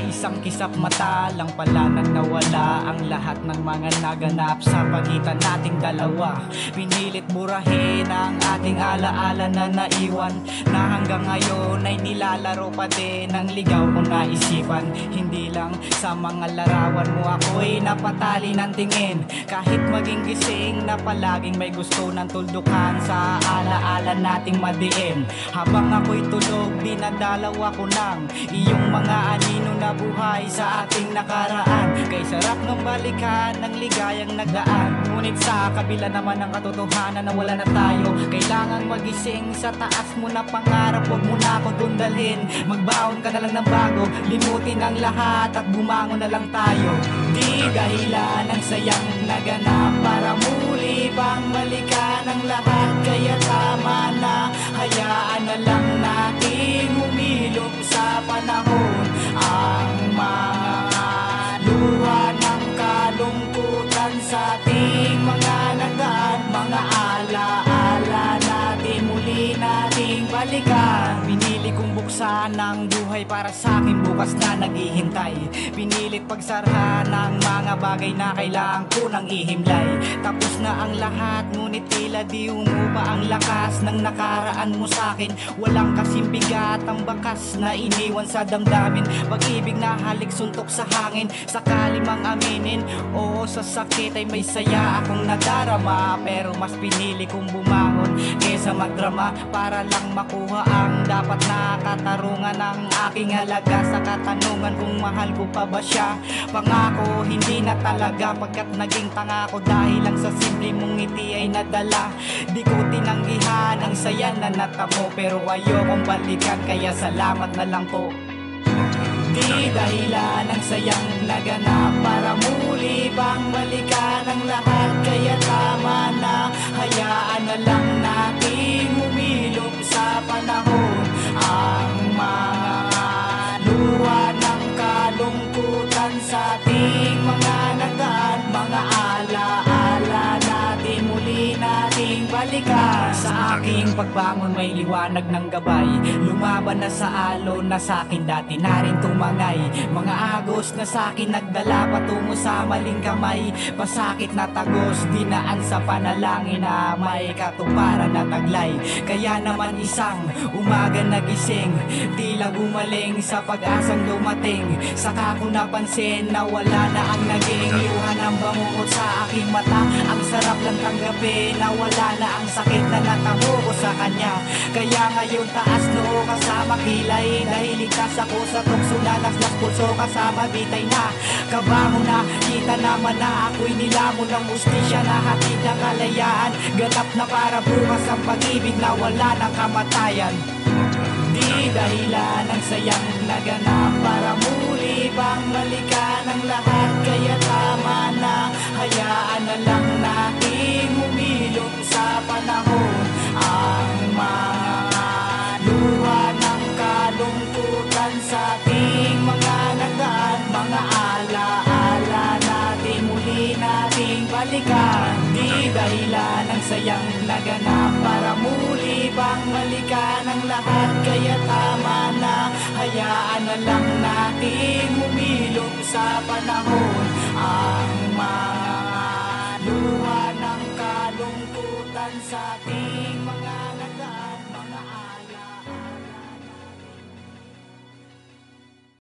Isang kisap mata lang pala nang nawala ang lahat ng mga naganap sa pagitan nating dalawa. Pinilit murahin ang ating alaala na naiwan, na hanggang ngayon ay nilalaro pa din ang ligaw kong naisipan. Hindi lang sa mga larawan mo ako'y napatali ng tingin, kahit maging gising na palaging may gusto ng tuldukan sa alaala nating madiin. Habang ako'y tulog, dinadalaw ako ng iyong mga anino na buhay sa ating nakaraan. Kay sarap ng balikan ng ligayang nagdaan, ngunit sa kabila naman ng katotohanan na wala na tayo. Kailangang magising sa taas mo na pangarap, huwag mo na ako dun dalhin. Magbaon ka na lang ng bago, limutin ang lahat at bumangon na lang tayo. Di dahilan ng sayang naganap para muli pang balikan ang lahat, kaya tama na, hayaan na lang natin humilom sa panahon ang mga luha ng kalungkutan sa ating mga nagdaan. Mga alaala natin muli nating balikan. Pinili kong buksan ang buhay para sa akin bukas na naghihintay. Pinilit pagsarha ng mga bagay na kailangan ko nang ihimlay. Tapos na ang lahat, ngunit tila di humupa ang lakas ng nakaraan mo sa'kin. Walang kasing bigat ang bakas na iniwan sa damdamin. Pag-ibig na halik suntok sa hangin, sakali mang aminin, oo sa sakit ay may saya akong nadarama. Pero mas pinili kong bumangon kesa magdrama, para lang makuha ang dapat na katarungan ng aking halaga. Sa katanungan kung mahal ko pa ba siya, pangako hindi na talaga, pagkat naging tanga ko dahil lang sa simple mong ngiti ay nadala. Di ko tinanggihan ang saya na natamo, pero ayokong balikan, kaya salamat na lang po. Di dahilan ng sayang naganap para muli pang balikan ang lahat, kaya tama na, hayaan na lang natin humilom sa panahon ang mga luha ng kalungkutan sa ating mga nagdaan. Mga alaala natin muli nating balikan. Sa aking pagbangon may liwanag ng gabay, lumaban na sa alon na sa'kin dati na rin tumangay. Mga agos na sa'kin nagdala patungo sa maling kamay, pasakit na tagos, dinaan sa panalangin na may katuparan na taglay. Kaya naman isang umaga nagising, tila gumaling sa pag-asang dumating. Saka ko napansin na wala na ang naging luha ng bangungot sa aking mata. Ang sarap lang tanggapin na wala na ang sakit na natamo ko sa kanya. Kaya ngayon taas noo kasama kilay, dahil ligtas ako sa tukso na naslas pulso kasama bitay na. Kabango na, kita naman na ako'y nilamon ng ustisya na hatid ng kalayaan. Ganap na para bukas ang pag-ibig na wala ng kamatayan. Di dahilan ng sayang naganap para muli pang balikan ang lahat, kaya tama na, hayaan na lang natin humilom sa panahon ang mga luha ng kalungkutan sa ating mga nagdaan. Mga alaala natin muli nating balikan. Di dahilan ng sayang naganap para muli pang balikan ang lahat, kaya tama na, hayaan na lang natin humilom sa panahon ang mga luha ng kalungkutan sa ating mga